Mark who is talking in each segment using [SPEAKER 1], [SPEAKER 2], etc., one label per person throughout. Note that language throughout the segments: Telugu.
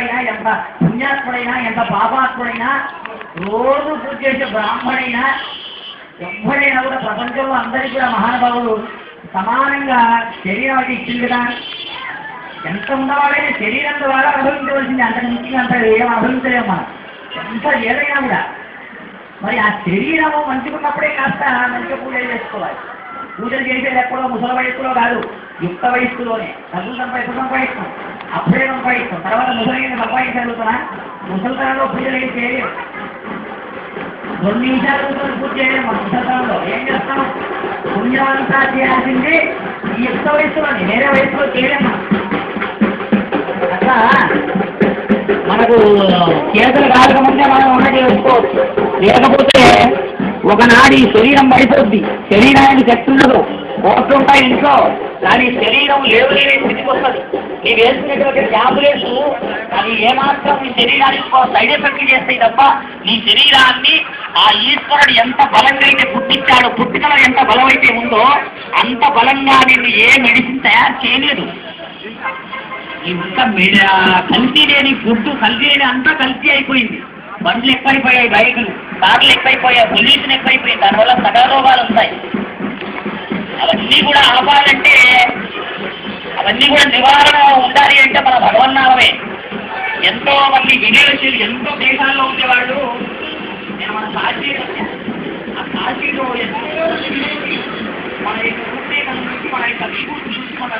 [SPEAKER 1] భక్తుడైనా ఎంత పుణ్యాత్ముడైనా ఎంత పాపాత్ముడైనా రోజు పూజ చేసే బ్రాహ్మడైనా ఎవ్వడైనా కూడా ప్రపంచంలో అందరికీ కూడా మహానుభావులు సమానంగా శరీరం అయితే ఇచ్చింది కదా. ఎంత ఉన్నవాడైనా శరీరం ద్వారా అనుభవించవలసింది, అంత నుంచి అంత ఏం అనుభవించలేము మనం ఎంత ఏదైనా కూడా. మరి ఆ శరీరము మంచిగున్నప్పుడే కాస్త మంచిగా పూజలు చేసుకోవాలి. పూజలు చేసేది ఎప్పుడో ముసలి వయస్సులో కాదు, యుక్త వయస్సులోనే. డబ్బులు సంపాదిస్తాం అప్పుడే సంపాదిస్తాం, తర్వాత ముసలి సంపాదించగలుగుతున్నా. ముసలితనంలో పూజలు ఏం చేయలేము, 2 నిమిషాలు కూర్చొని పూజ చేయలేము. మన ముసలితనంలో ఏం చేస్తాం, పుణ్యమంతా చేయాల్సింది ఈ యుక్త వయస్సులోని, వేరే వయస్సులో చేయలేము. అట్లా మనకు చేతులు కాలకముందే మనం ఉన్నది చేసుకోవచ్చు. లేకపోతే ఒకనాడు ఈ శరీరం పడిపోద్ది, శరీరానికి శక్తి ఉండదు. కోట్లు ఉంటాయి ఇంట్లో, కానీ శరీరం లేవలేని స్థితికి వస్తుంది. నీవు వేసుకునేటువంటి ట్యాబ్లెట్స్ అవి ఏమాత్రం నీ శరీరానికి సైడ్ ఎఫెక్ట్ చేస్తాయి తప్ప నీ శరీరాన్ని ఆ ఈశ్వరుడు ఎంత బలంగా అయితే పుట్టించాడో, పుట్టుకలో ఎంత బలం అయితే ఉందో అంత బలంగా నిన్ను ఏ మెడిసిన్ తయారు చేయలేదు. ఇంకా కల్తీ లేని ఫుడ్, కల్తీ లేని అంతా కల్తీ అయిపోయింది. బండ్లు ఎక్కువైపోయాయి, బైకులు కార్లు ఎక్కువైపోయాయి, పొల్యూషన్ ఎక్కువైపోయింది. దానివల్ల సకల రోగాలు ఉంటాయి. అవన్నీ కూడా ఆపాలంటే, అవన్నీ కూడా నివారణ ఉండాలి అంటే మన భగవన్నామమే. ఎంతో మంది విదేశీయులు ఎంతో దేశాల్లో ఉండేవాళ్ళు. నేను మన కాశీలో, ఆ కాశీలో ఎంతో మన యొక్క రూపేఖల నుంచి, మన యొక్క విభూతి నుంచి, మన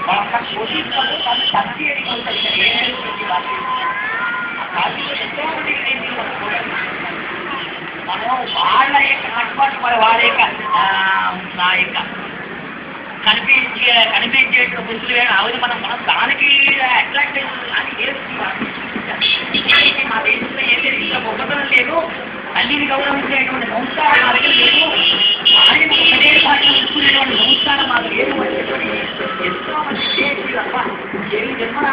[SPEAKER 1] వాళ్ళ పోషిస్తారు. కానీ శక్తి అని కొంటాయి. ఆ కాశీలో ఎంతో మంది మనం వాళ్ళ యొక్క కట్టుబాటు, మరి వాళ్ళ యొక్క నా యొక్క కనిపించేటువంటి గుర్తులు వేయడం అవి మనం దానికి అట్రాక్ట్ అవుతుంది. కానీ మా దేశంలో ఏం లేదు, ఇంకా గొప్పతనం లేదు. తల్లిని గౌరవించేటువంటి సంస్కారం మా దగ్గర లేదు. ఆయన ప్రదేశాన్ని ఇచ్చుకునేటువంటి సంస్కారం మాకు లేదు. ఎంతో మంది తప్ప ఏ జన్మ